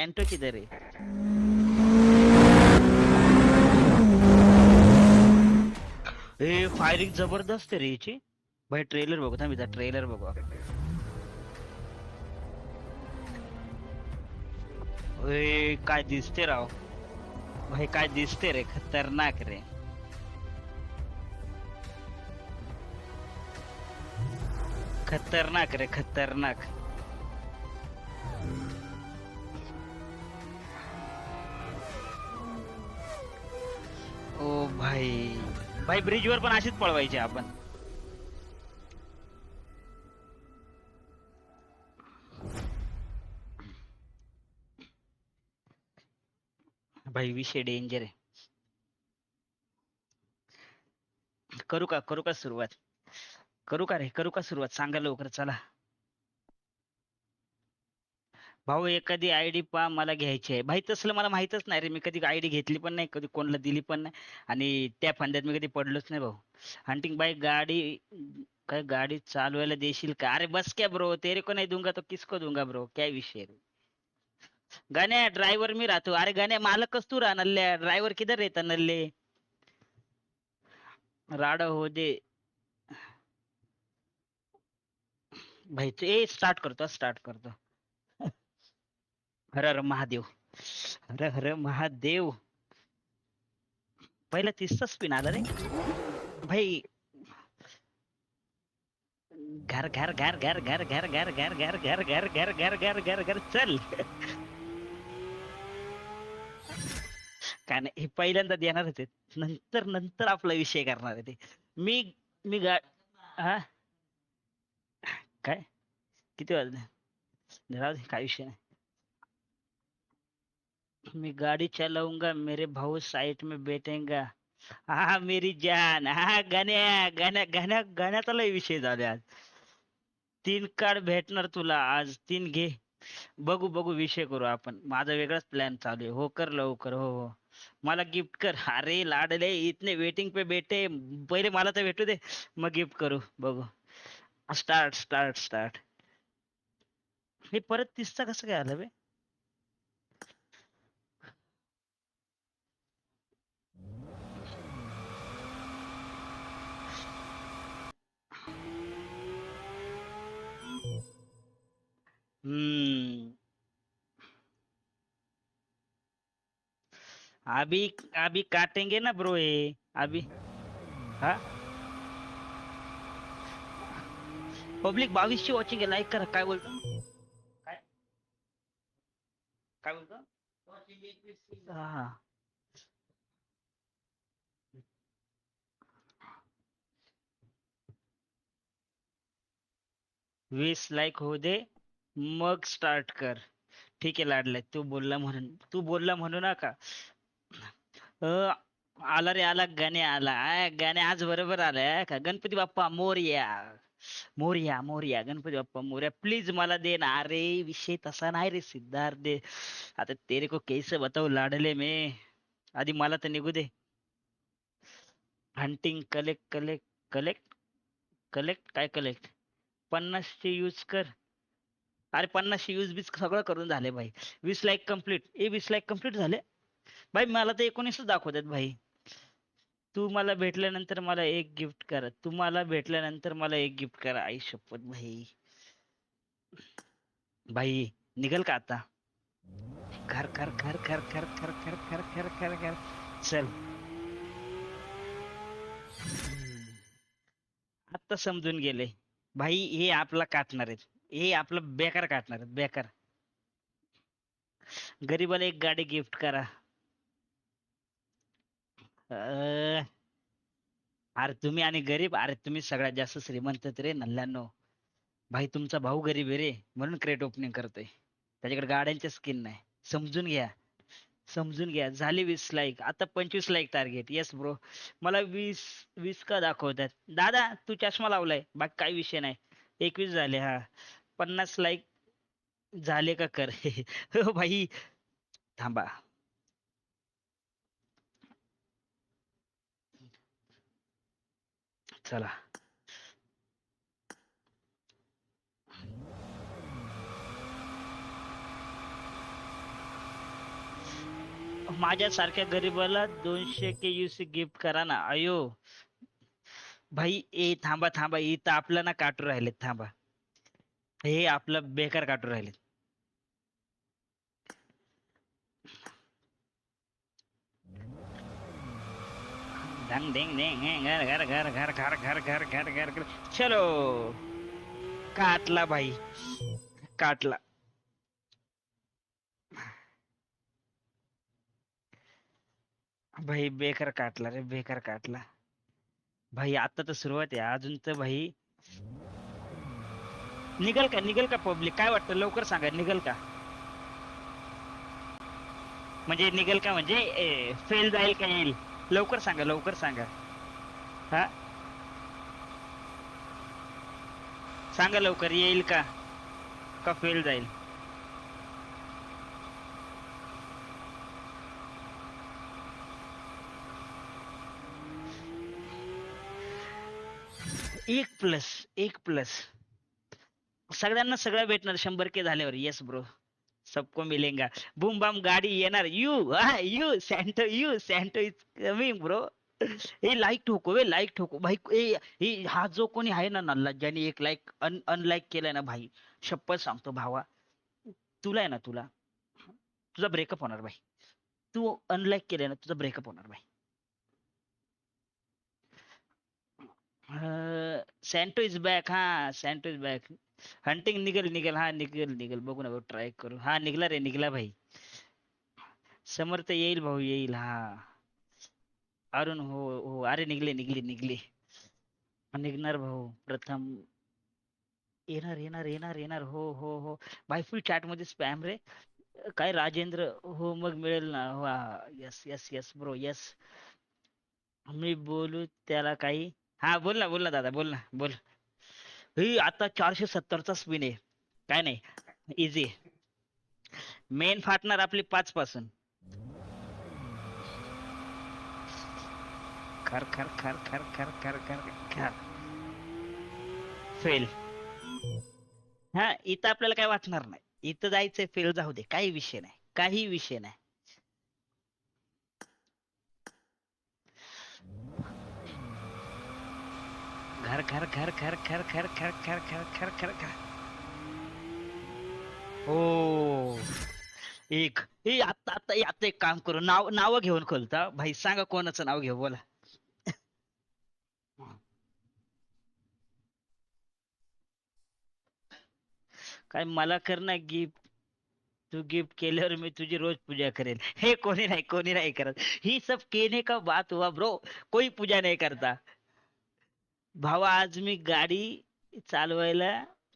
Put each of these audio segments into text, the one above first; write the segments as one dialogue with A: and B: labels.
A: एंटो किधर है? ए फायरिंग जबरदस्त आहे रे याची. भाई ट्रेलर बघू थांब, ट्रेलर बघू. ए काय दिसते राव. भाई काय दिसते रे, खतरनाक रे. खतरनाक रे खतरनाक. ओ भाई, भाई ब्रिजवर पण अशीच पळवायची आपण. भाई विषय डेंजर आहे. करू का सुरुवात? करू का सुरुवात? सांगा लवकर चला. भाऊ एखादी आयडी पा, मला घ्यायची आहे भाई. तसलं मला माहितच नाही रे, मी कधी आयडी घेतली पण नाही, कधी कोणाला दिली पण नाही, आणि त्या फंद्यात मी कधी पडलोच नाही भाऊ. हंटिंग बाईक गाडी, काय गाडी चालवायला देशील का? अरे बस क्या ब्रो, तेरे को नहीं दूंगा तो किसको दूंगा ब्रो, क्या विषय रे. गाण्या ड्रायव्हर मी राहतो. अरे गाण्या मालकच तू राहा, नल्ल्या ड्रायव्हर किधर रहता नल्ले. राडा हो दे भाई. तू ए स्टार्ट करतो. हर हर महादेव, हर हर महादेव. पहिला 30चा स्पिन आला रे भाई. घर घर घर घर घर घर घर घर घर घर घर घर घर घर घर घर चल. काय नाही, हे पहिल्यांदा देणार होते, नंतर नंतर आपला विषय करणार आहे ते. मी मी गा हा काय, किती वाजले राहू दे, काय विषय नाही. मैं गाड़ी चलाऊंगा, मेरे भाऊ साइड में बैठेगा. हा मेरी जान, हा गाण्या गाण्या गाण्या गाण्याचा लय विषय झाला आज. 3 कार्ड भेटणार तुला आज, 3 घे. बघू बघू, विषय करू आपण. माझा वेगळाच प्लॅन चालू आहे. हो कर लवकर, हो हो. मला गिफ्ट कर. अरे लाडले इतने वेटिंग पे बैठे, पहिले मला तर भेटू दे, मग गिफ्ट करू. बघू. स्टार्ट. हे परत 30चा कसं काय आलं बे? हम्म. अभी अभी काटेंगे ना ब्रो ये अभी. हा पब्लिक 22ची वॉचिंग आहे, लाईक करा. काय बोलतो? काय काय बोलतो? हा 20 लाईक होऊ दे, मग स्टार्ट कर. ठीक आहे लाडलाय, तू बोलला म्हणू नका. आला रे आला, गाणे आला. गाणे आज बरोबर आलाय का? गणपती बाप्पा मोरया. मोरया गणपती बाप्पा मोरया. प्लीज मला दे ना. अरे विषय तसा नाही रे सिद्धार्थ दे. आता तेरे को कैसे बताऊ लाडले में. आधी मला तर निघू दे. हंटिंग कलेक्ट कलेक्ट काय कलेक्ट. 50चे यूज कर. अरे 50चे यूज बीज सगळं करून झाले भाई. 20 लाईक कम्प्लीट. 20 लाईक कम्प्लीट झाले भाई. मला तर 19च दाखवतात भाई. तू मला भेटल्यानंतर मला एक गिफ्ट करा. तुम्हाला भेटल्यानंतर मला एक गिफ्ट करा. आई शपथ भाई. भाई निघल का आता? कर. चल. आता समजून गेले भाई, हे आपला काटणार आहेत. हे आपलं बेकार काटणार आहेत, बेकार. गरीबाला एक गाडी गिफ्ट करा. अं, अरे तुम्ही आणि गरीब, अरे तुम्ही सगळ्यात जास्त श्रीमंत आहेत रे नल्ल्यांनो. भाई तुमचा भाऊ गरीब आहे रे, म्हणून क्रेट ओपनिंग करतोय. त्याच्याकडे गाड्यांच्या स्किन नाही. समजून घ्या. झाले 20 लाईक, आता 25 लाईक टार्गेट. Yes bro. मला 20 20 का दाखवतात. दादा तू चष्मा लावलाय, बाकी काही विषय नाही. 21 झाले. हा 50 लाईक झाले का कर. हो भाई. थांबा. चला. माझ्यासारख्या गरीबाला 200 के गिफ्ट करा ना. अयो भाई, ए थांबा थांबा, इथं आपलं ना काटू राहिलेत, थांबा. हे आपलं बेकार काटू राहिलेत. धंग धिंग धिंग घर घर घर घर घर घर घर घर घर घर. चलो, काटला भाई, काटला. भाई बेकार काटला रे, बेकार काटला. भाई आता तर सुरुवात आहे, अजून तर भाई निघल का, निघल का पब्लिक? काय वाटतं, लवकर सांगा, निघल का? म्हणजे निघल का, म्हणजे फेल जाईल का येईल? लवकर सांगा, लवकर सांगा. हा, सांगा लवकर, येईल का का फेल जाईल? एक प्लस, एक प्लस. सगळ्यांना सगळं भेटणार 100 के झाल्यावर. येस ब्रो, सबको मिलेगा. बूम बाम गाडी येणार. You you Santo, you Santo is coming bro. हे लाईक ठोको, वे लाईक ठोको भाई. हा जो कोणी आहे ना नल्ला, ज्याने एक लाईक अनलाईक केलाय ना भाई, शपथ सांगतो भावा, तुला आहे ना, तुला तुझा ब्रेकअप होणार भाई. तू अनलाईक केलाय ना, तुझा ब्रेकअप होणार भाई. Santa is back. हा, सॅन्टो इज बॅक. हंटिंग निघेल, निघेल, हा निघेल, निघेल, बघू ना, ट्राय करू. हा निघला रे, निघला भाई. समर्थ येईल भाऊ, येईल. हा, अरुण, हो हो, अरे निघले, निघले, निघले. निघणार भाऊ प्रथम. येणार, येणार, येणार, येणार. हो हो हो. भाई फुल चॅट मध्ये स्पॅम रे. काय राजेंद्र, हो मग मिळेल ना. हो, yes yes yes bro, yes. मी बोलू त्याला काही? हा बोल ना, बोल ना दादा, बोल ना, बोल. ही आता 470चा स्पिन आहे. काय नाही, इझी. मेन फाटणार आपली 5 पासून. खर खर खर खर खर खर खर खर. फेल. हा, इथं आपल्याला काय वाटणार नाही. इथं जायचंय, फेल जाऊ दे, काही विषय नाही, काही विषय नाही. घर घर घर घर घर घर घर घर घर घर घर घर. हो, एक. आता आता आता एक काम करू, नाव घेऊन खोलता भाई. सांगा कोणाचं नाव घेऊ, बोला. काय मला कर ना गिफ्ट. तू गिफ्ट केल्यावर मी तुझी रोज पूजा करेल. हे कोणी नाही, कोणी नाही करत. ही सब कहने का बात हुआ ब्रो. कोई पूजा नहीं करता. भावा, आज मी गाडी चालवायला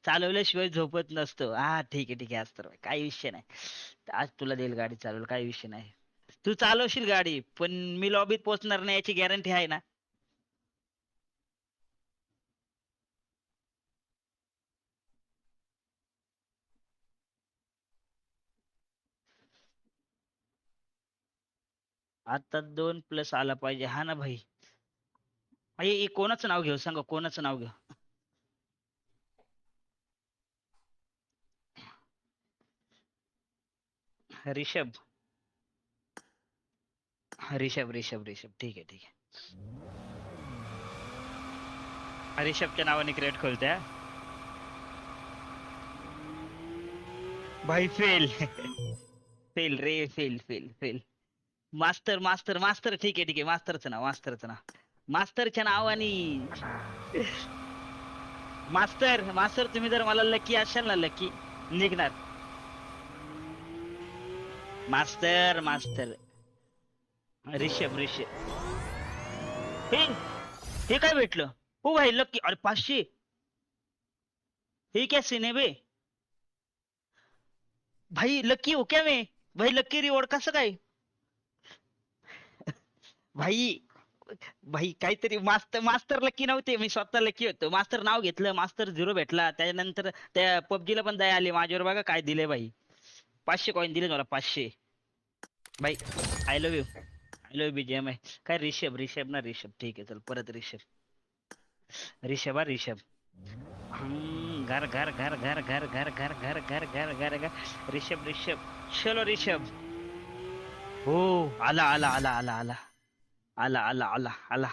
A: चालवल्याशिवाय झोपत नसतो. हा ठीक आहे, ठीक आहे, आज तर काही विषय नाही. आज तुला देईल गाडी चालवलं, काही विषय नाही. तू चालवशील गाडी, पण मी लॉबीत पोहोचणार नाही याची गॅरंटी आहे ना? आता 2 प्लस आला पाहिजे, हा ना भाई. कोणाचं नाव घेऊ, सांगा कोणाचं नाव घेऊ? रिषभ. रिषभ, रिषभ, रिषभ, ठीक आहे, ठीक आहे. रिषभच्या नावाने क्रिएट खोलत्या. भाई फेल. फेल रे, fail, fail, fail. Master, master, master, ठीक आहे, ठीक आहे, मास्टरचं नाव, मास्टरचं नाव. मास्टरच्या नावाने. मास्टर, मास्टर, तुम्ही जर मला लकी असाल ना, लकी निघणार. Master, master. ऋषभ, ऋषभ. हे हे काय भेटलं? हो भाई, लकी. अरे 500. हे क्या सीन है बे? भाई लकी हो क्या मैं? भाई लकी रिवॉर्ड कसं काय? भाई, भाई काहीतरी मास्टर, मास्टर लकी नव्हते, मी स्वतः लकी होतो. मास्टर नाव घेतलं, मास्टर 0 भेटला. त्यानंतर त्या पबजीला पण दया आली माझ्यावर, बघा काय दिले भाई. 500 कॉइन दिले मला, 500. भाई, I love you, I love BGM आहे. काय ऋषभ, ऋषभ ना, ऋषभ, ठीक आहे, चल परत ऋषभ. ऋषभ, हा ऋषभ. घर घर घर घर घर घर घर घर घर घर घर घर. ऋषभ, ऋषभ. चलो ऋषभ. हो. आला आला आला आला आला आला आला आला आला.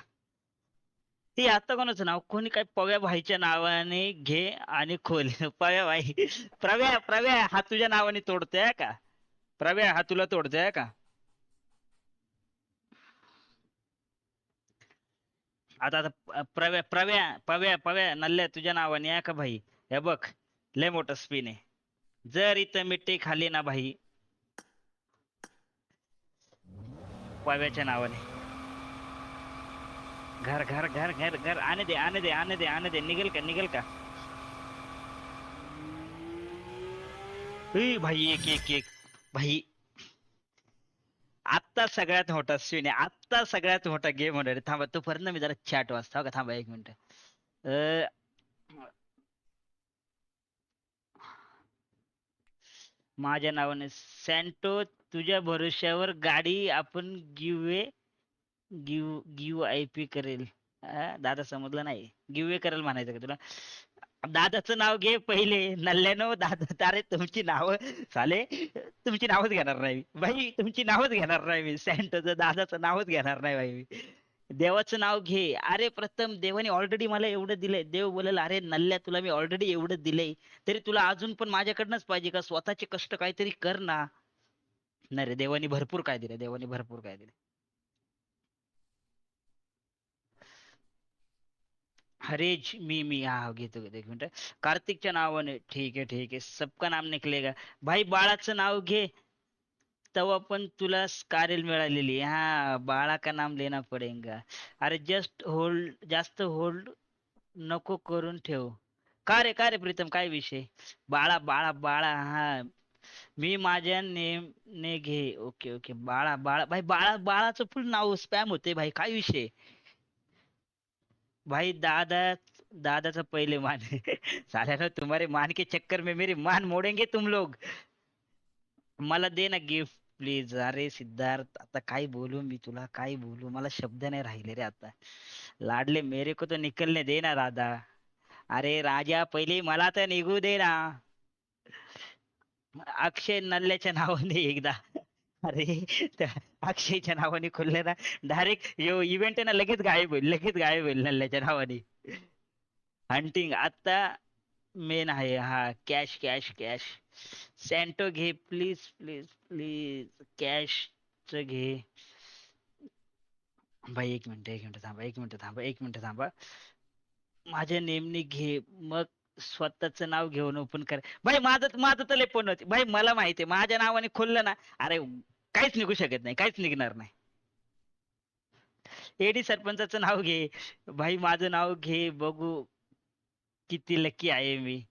A: ते आता कोणाचं नाव कोणी काय पव्या भाईच्या नावाने घे आणि खोल. पव्या भाई. प्रव्या प्रव्या हा तुझ्या नावाने तोडतोय का? प्रव्या हा तुला तोडतोय का? आता प्रव्या प्रव्या पव्या पव्या नल्ल्या तुझ्या नावाने आहे का भाई? हे बघ, लय मोठं स्पिन आहे. जर इथं मिट्टी खाली ना भाई, पव्याच्या नावाने. घर घर घर घर घर आने दे आने दे आने दे आने दे. निघेल का निघेल का? ए भाई एक एक एक. भाई आत्ता सगळ्यात मोठा सीन आहे. आत्ता सगळ्यात मोठा गेम होणार आहे. थांबा तोपर्यंत मी जरा चॅट वाचता हो का. थांबा एक मिनिट. अ, माझ्या नावाने सॅन्टो तुझ्या भरोश्यावर गाडी आपण गिव आय पी करेल. दादा समजलं नाही. गिव करेल म्हणायचं का तुला? दादाचं नाव घे पहिले. नल्ल्यानो दादा अरे तुमची नाव साले, तुमची नावच घेणार नाही मी. भाई तुमची नावच घेणार नाही मी. सॅन्टोचं दादाचं नावच घेणार नाही भाई मी. देवाचं नाव घे. अरे प्रथम देवाने ऑलरेडी मला एवढं दिलंय. देव बोलेल अरे नल्ल्या तुला मी ऑलरेडी एवढं दिलंय, तरी तुला अजून पण माझ्याकडनंच पाहिजे का? स्वतःचे कष्ट काहीतरी कर ना. नाही रे, देवानी भरपूर काय दिलं, देवानी भरपूर काय दिलं. हरेज मी हा घेतो घेतो एक मिनिट. कार्तिकच्या नावाने ठीक आहे सबका नाम निकलेगा. भाई बाळाचं नाव घे. तेव्हा पण तुला स्कारेल मिळालेली. हा बाळा का नाम लेना पडेगा. अरे जस्ट होल्ड, जास्त होल्ड नको करून ठेव. का रे प्रीतम काय विषय? बाळा बाळा बाळा हा. मी माझ्या नेम ने घे. ओके ओके बाळा बाळा भाई बाळा बाळाचं फुल नाव स्पॅम होते भाई. काय विषय? भाई दादा, दादाचा पहिले मान. साला ना तुम्हारे मान के चक्कर में मेरी मान मोडेंगे तुम लोग. मला दे ना गिफ्ट प्लीज. अरे सिद्धार्थ आता काय बोलू मी तुला, काय बोलू, मला शब्द नाही राहिले रे आता. लाडले मेरे को तो निकलने दे ना राधा. अरे राजा पहिले मला तर निघू दे ना. अक्षय नल्ल्याच्या नावाने एकदा. अरे त्या अक्षयच्या नावाने खुलले ना, डायरेक्ट यो इव्हेंट आहे ना लगेच गायब होईल, लगेच गायब होईल नल्ल्याच्या नावाने. हंटिंग आता मेन आहे हा. Cash cash cash. सॅन्टो घे प्लीज प्लीज प्लीज. कॅश च घे. भाई एक मिनिट थांबा, एक मिनिट थांबा, एक मिनिट थांबा. माझ्या नेमने घे. मग स्वतःच नाव घेऊन ओपन कर. भाई माझं माझं तर पण होते भाई. मला माहिती आहे माझ्या नावाने खोललं ना, अरे काहीच निघू शकत नाही, काहीच निघणार नाही. एडी सरपंचाचं नाव घे. भाई माझं नाव घे बघू किती लकी आहे मी.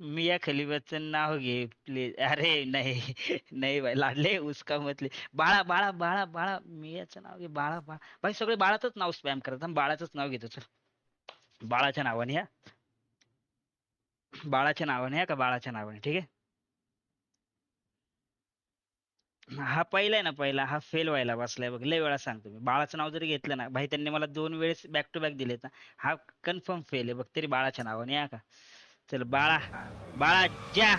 A: मिया खलिफाचं नाव घे प्लीज. अरे नाही नाही भाई लाडले उसका मतले. बाळा बाळा बाळा बाळा मियाचं नाव घे. बाळा बाळा भाई सगळे बाळाचंच नाव स्पॅम करत. बाळाचंच नाव घेतो चल. बाळाच्या नावाने हा. बाळाच्या नावाने हा का, बाळाच्या नावाने ठीक आहे. हा पहिला आहे ना, पहिला हा फेल व्हायला बसलाय बघ. लय वेळा सांगतो मी, बाळाचं नाव जरी घेतलं ना भाई, त्यांनी मला 2 वेळेस बॅक टू बॅक दिलेत ना. हा कन्फर्म फेल आहे बघ, तरी बाळाच्या नावाने हा का. चल बाळा बाळा जा.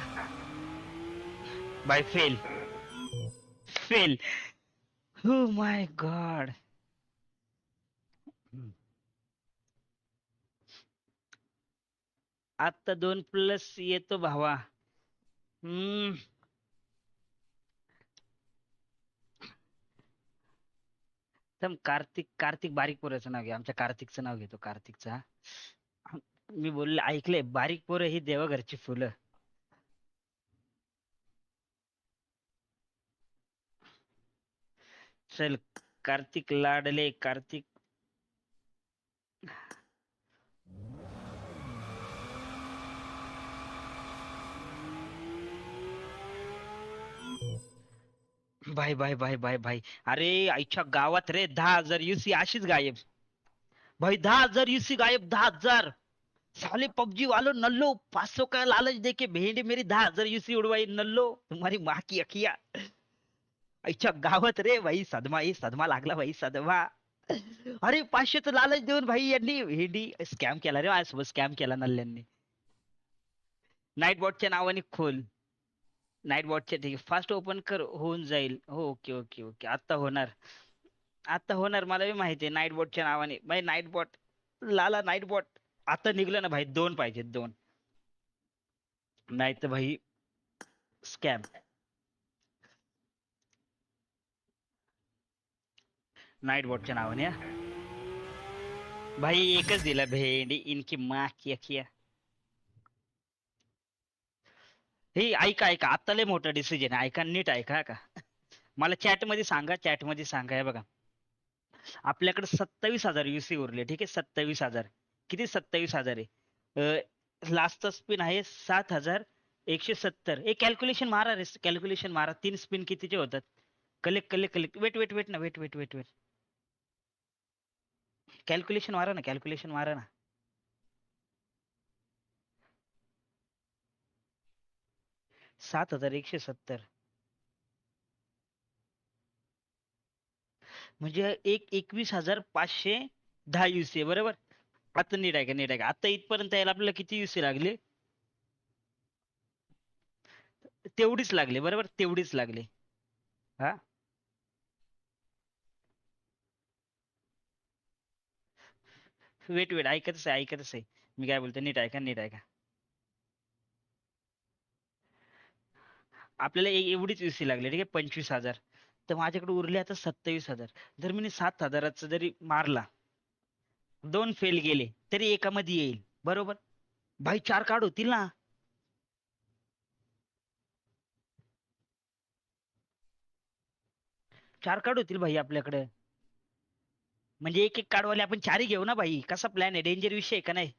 A: Bye fail. Fail. Oh my God. आता 2 प्लस येतो भावा. हम्म. तर कार्तिक, कार्तिक बारीक पोराचं नाव घे. आमच्या कार्तिकचं नाव घेतो, कार्तिकचं हा. मी बोलले ऐकलंय, बारीक पोरं ही देवाघरची फुलं. चल कार्तिक लाडले कार्तिक. भाई भाई भाई भाई भाई. अरे आईच्या गावात रे 10,000 युसी अशीच गायब. भाई 10,000 युसी गायब, 10,000. साले पबजी वालो नल्लो, 500 का लालच देके भेंडी मेरी 10,000 यूसी उड़वाई नल्लो, तुम्हारी माँ की अखिया. आईच्या गावात रे भाई सदमा, ही सदमा लागला भाई सदमा. अरे 500चं लालच देऊन भाई यांनी भेंडी स्कॅम केला रे माझ्यासोबत. स्कॅम केला नल्ल्यांनी. नाईट बॉटच्या नावाने खोल. नाईट बॉटचे ठीक आहे, फास्ट ओपन कर, होऊन जाईल. हो, ओके ओके ओके, आता होणार. आता होणार, मला बी माहिती आहे नाईट बॉटच्या नावाने भाई. नाईट बॉट, लाला नाईट बॉट. आता निघलं ना भाई, दोन पाहिजेत, दोन. नाही तर भाई स्कॅम. नाईट बॉटच्या नावाने हा. भाई एकच दिला, भेंडी इनकी माँ किया किया. हे ऐका ऐका, आता लय मोठा डिसिजन आहे, ऐका नीट ऐका का. मला चॅट मध्ये सांगा, चॅट मध्ये सांगा. हे बघा, आपल्याकडे 27,000 युसी उरले, ठीक आहे, 27,000. किती? 27,000 आहे. लास्टचा स्पिन आहे 7,170. एक कॅल्क्युलेशन मारा रे, कॅल्क्युलेशन मारा, तीन स्पिन कितीचे होतात. Collect collect collect, wait wait wait ना, wait wait wait wait. Calculation मारा ना, कॅल्क्युलेशन मारा ना. 7,170 म्हणजे एक 21,510 युसी आहे, बरोबर. आता नीट आहे का, नीट आहे का, आता इथपर्यंत यायला आपल्याला किती युसी लागले? तेवढीच लागले, बरोबर, तेवढीच लागले. हा, वेट वेट, ऐकतच आहे, ऐकतच आहे. मी काय बोलतो, नीट ऐका, नीट ऐका. आपल्याला एवढीच युसी लागली, ठीक आहे, 25,000. तर माझ्याकडे उरले आता 27,000. जर मी 7,000चा जरी मारला, दोन फेल गेले तरी एकामध्ये येईल, बरोबर. भाई चार कार्ड होतील ना. चार कार्ड होतील भाई आपल्याकडे. म्हणजे एक एक कार्डवाले आपण चारही घेऊ ना भाई. कसा प्लॅन आहे, डेंजर विषय आहे का नाही?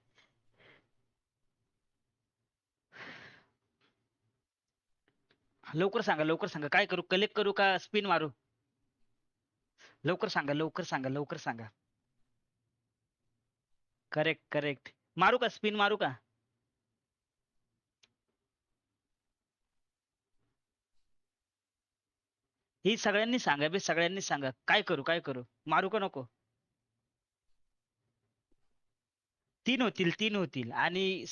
A: लवकर सांगा, लवकर सांगा, काय करू, कलेक्ट करू का स्पिन मारू? लवकर सांगा, लवकर सांगा, लवकर सांगा. Correct correct. मारू का, स्पिन मारू का? ही सगळ्यांनी सांगा बे, सगळ्यांनी सांगा, काय करू, काय करू, मारू का नको? तीन होतील, तीन होतील. आणि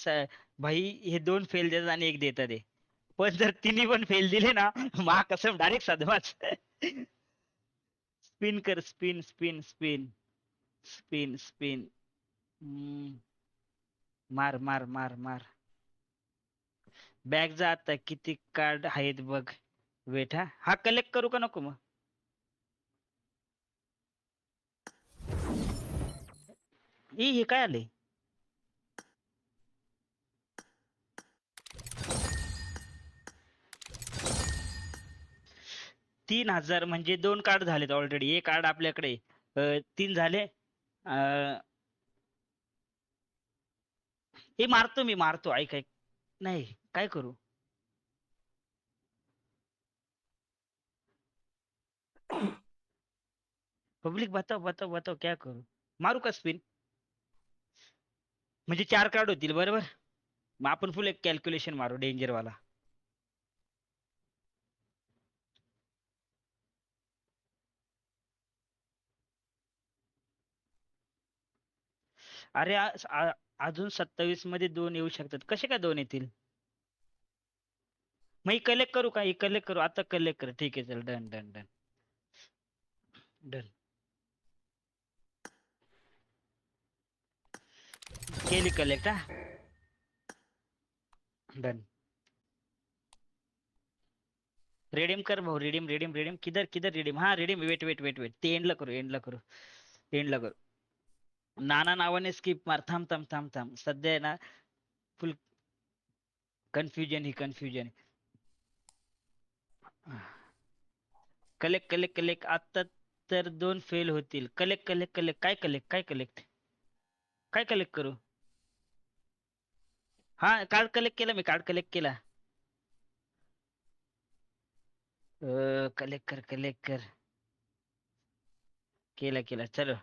A: भाई हे दोन फेल देतात आणि एक देतात आहे. पण जर तिन्ही पण फेल दिले ना, मा कसम डायरेक्ट सदमाच. स्पिन कर, spin spin spin. Spin spin. मार मार मार मार. बॅग जा आता, किती कार्ड आहेत बघ. वेट, हा हा कलेक्ट करू का नको मग? हे काय आले? 3,000 म्हणजे दोन कार्ड झालेत ऑलरेडी, एक कार्ड आपल्याकडे. तीन झाले. अं, हे मारतो, मी मारतो, ऐक ऐक. नाही, काय करू? पब्लिक बताओ बताओ बताओ, क्या करू? मारू का स्पिन? म्हणजे चार कार्ड होतील, बरोबर. मग आपण फुल एक कॅल्क्युलेशन मारू, डेंजर वाला. अरे अजून 27 मध्ये दोन येऊ शकतात, कसे काय दोन येतील? मग ही कलेक्ट करू का, ही कलेक्ट करू आता, कलेक्ट कर, ठीक आहे, चल, डन डन डन. डन. केली कलेक्ट, हा. डन. रिडीम कर भाऊ, रिडीम रिडीम रिडीम, किधर किधर रिडीम, हा redeem, wait wait wait wait, ते एंडला करू, एंडला करू, एंडला करू. नाना नावाने स्किप मार, थांब थांब थांब थांब, सध्या आहे ना, फुल कन्फ्युजन, ही कन्फ्युजन. कलेक्ट कलेक्ट कलेक्ट आता. तर दोन फेल होतील, कलेक्ट कलेक्ट कलेक्ट, काय कलेक्ट, काय कलेक्ट, काय कलेक्ट करू? हा, कार्ड कलेक्ट केला मी, कार्ड कलेक्ट केला. कलेक्ट कर, कलेक्ट कर. केला केला, चलो.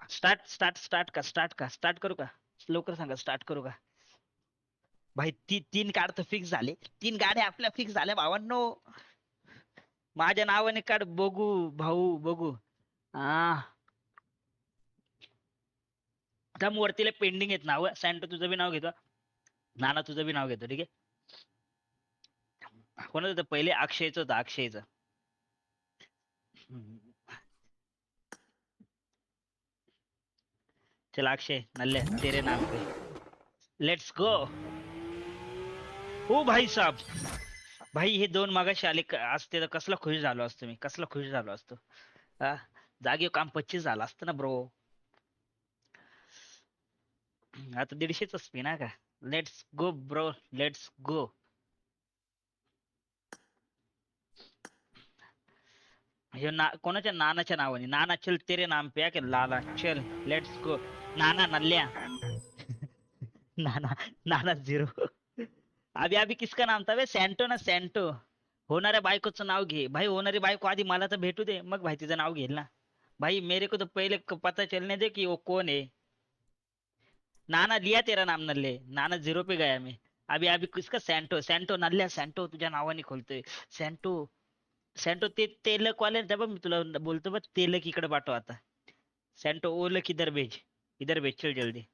A: स्टार्ट स्टार्ट स्टार्ट का, स्टार्ट का, स्टार्ट करू का? लवकर सांगा, स्टार्ट करू का? भाई तीन कार्ड तर फिक्स झाले, तीन गाड्या आपल्या फिक्स झाल्या भावांनो. माझ्या नावाने काढ, बघू भाऊ, बघू. हा, त्या वरतीला पेंडिंग आहेत नाव, सॅन्टो तुझं बी नाव घेतो, नाना तुझं बी नाव घेतो, ठीक आहे. कोणाचं होतं पहिले? अक्षयचं होतं, अक्षयचं. हम्म. चल अक्षय नल्ले तेरे नाम पे, लेट्स गो. ओ भाई साहब, भाई हे दोन मागाशी आले असते तर कसला खुश झालो असतो मी, कसला खुश झालो असतो. हा, जागेवर काम 25 झालं असतं ना ब्रो. आता 150च स्पिन आहे का. Let's go bro, let's go. हे कोणाच्या नानाच्या नावाने, नाना चल तेरे नाम पे के लाला चल, let's go. Nana नल्ल्या. Nana, Nana zero. अभी अभी किसका नाम था बे? सॅन्टो ना, सॅन्टो. होणाऱ्या बायकोचं नाव घे भाई, होणारी बायको आधी मला तर भेटू दे, मग भाई तिचं नाव घेईल ना. भाई मेरे को तो पहले पता चलने दे कि वो कौन है. नाना लिया तेरा नाम नल्ले, नाना झिरो पे गया मैं. अभी अभी किसका? सॅन्टो, सॅन्टो नल्ल्या, सॅन्टो तुझ्या नावाने खोलतोय. सॅन्टो, सॅन्टो ते तेलक वाले बघ, मी तुला बोलतो बघ, तेलक इकडे पाठव आता. सॅन्टो ओलक इधर भेज, इधर भेज चल जल्दी.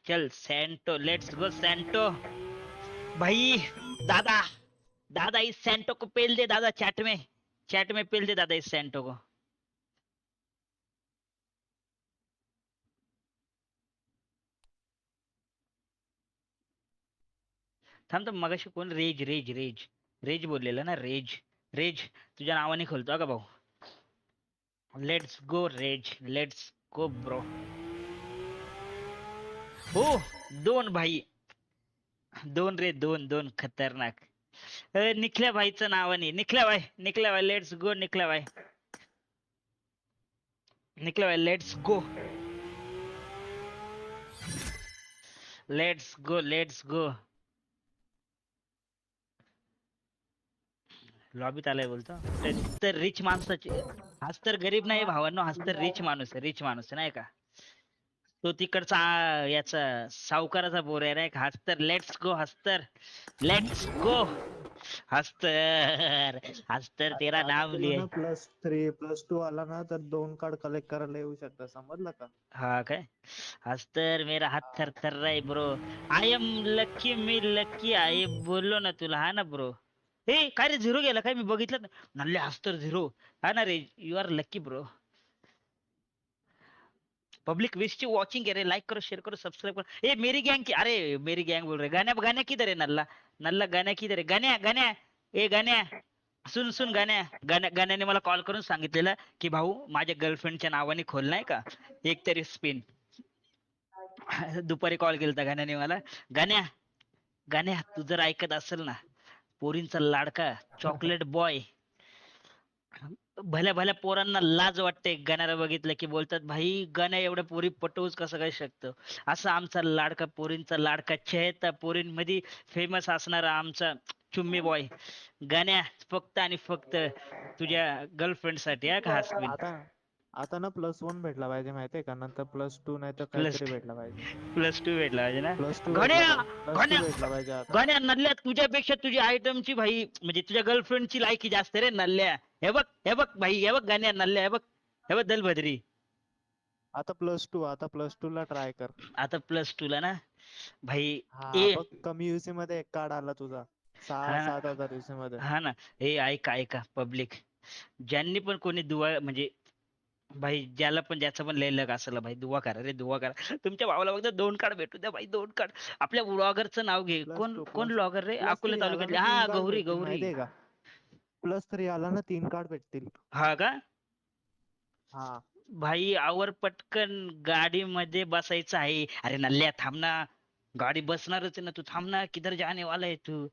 A: चल सैंटो, लेट्स गो सैंटो. भाई दादा, दादा इस सैंटो को पेल दे दादा, चैट में, चैट में पेल दे दादा इस सैंटो को. थांब तर मगाशी कोण? रेज, रेज, रेज, रेज बोललेलं ना, रेज. रेज तुझ्या नावाने खोलतो का भाऊ. लेट्स गो रेज, लेट्स गो ब्रो. हो, दोन भाई, दोन रे, दोन दोन खतरनाक. निखल्या भाईचं नावाने, निखल्या भाई, निखल्या भाई लेट्स गो, निखल्या भाई, निखल्या भाई let's go, let's go, let's go. लॉबीत आलाय बोलतो कुठे? तर रिच माणसाची, हाच तर गरीब नाही भावांनो, हाच तर रिच माणूस आहे, रिच माणूस नाही का. तो तिकडचा याचा सावकाराचा बोर आहे नाही का, हाच तर लेट्स गो, हाच तर लेट्स गो, हाच तर, हाच तर तेरा
B: आता
A: नाम
B: तुला
A: लिए.
B: ना +3 +2 आला ना तर 2 कार्ड कलेक्ट करायला येऊ शकता, समजलं का?
A: हा काय, हाच तर मेरा हात थर थर रहा है bro. I am lucky, me lucky आहे बोललो ना तुला, हा ना ब्रो. हे काय रे, झिरो गेला काय? मी बघितलं ना. नल्ले हाच तर झिरो. हा ना रे, you are lucky bro. Public विश ची वॉचिंग है रे, लाइक करो, शेयर करो, सब्सक्राइब करो. ए मेरी गैंग की, अरे मेरी गैंग बोल रहे, गाण्या, गाण्या किधर है नल्ला, नल्ला गाण्या किधर आहे? गाण्या, गाण्या, ए गाण्या, सुन सुन गाण्या. गाण्याने मला कॉल करून सांगितलेलं की भाऊ माझ्या गर्लफ्रेंडच्या नावाने खोल नाही का एक तरी स्पिन. दुपारी कॉल केलता गाण्याने मला. गाण्या, गाण्या तू जर ऐकत असेल ना, पोरींचा लाडका चॉकलेट बॉय, भल्या भल्या पोरांना लाज वाटते गाण्याला बघितलं की, बोलतात भाई गाण्या एवढ्या पोरी पटवूच कसं काय शकतं. असा आमचा लाडका, पोरींचा लाडका, चहेता, पोरींमध्ये फेमस असणारा आमचा चुम्मी बॉय गाण्या, फक्त आणि फक्त तुझ्या गर्लफ्रेंड साठी हा का हसबिन.
B: आता आता ना +1 भेटला पाहिजे माहितीये का, नंतर +2 नाही तर
A: प्लस
B: काहीतरी भेटला पाहिजे.
A: +2 भेटला पाहिजे ना.
B: +2 भेटला
A: गण्या,
B: पाहिजे, +2
A: गण्या,
B: भेटला पाहिजे आता.
A: गण्या नल्ल्या तुझ्यापेक्षा तुझी आयटमची भाई, म्हणजे तुझ्या गर्लफ्रेंडची लायकी जास्त रे नल्ल्या. हे बघ, हे बघ भाई, हे बघ गाण्या नल्ल्या, हे बघ, हे बघ दलभद्री.
B: आता +2, आता +2 ला ट्राय कर.
A: आता +2 ला ना भाई.
B: हा
A: ए,
B: बघ, कमी युसी मध्ये एक कार्ड आला तुझा,
A: हा
B: सहा
A: ना,
B: 7,000 युसी मध्ये.
A: हा ना. हे ऐका, ऐका पब्लिक, ज्यांनी पण कोणी दुआ म्हणजे भाई, ज्याला पण ज्याचा पण लय लक असेल भाई, दुआ करा रे, दुआ करा. तुमच्या भावाला फक्त 2 कार्ड भेटू द्या भाई, 2 कार्ड. आपल्या व्लॉगरचं नाव घे, कोण
B: +2
A: कोण
B: +2
A: व्लॉगर रे, अकोला
B: +3 आला
A: तालुक्यातले?
B: ना, तीन
A: हा
B: कार्ड
A: गौरी,
B: भेटतील
A: गौरी.
B: माहितीये का? +3 आला ना, 3 कार्ड भेटतील.
A: हा का.
B: हा.
A: भाई आवर पटकन, गाडीमध्ये बसायचं आहे. अरे नल्ल्या थांब ना, गाडी बसणारच आहे ना, तू थांब ना, किधर जाने वाला है तू.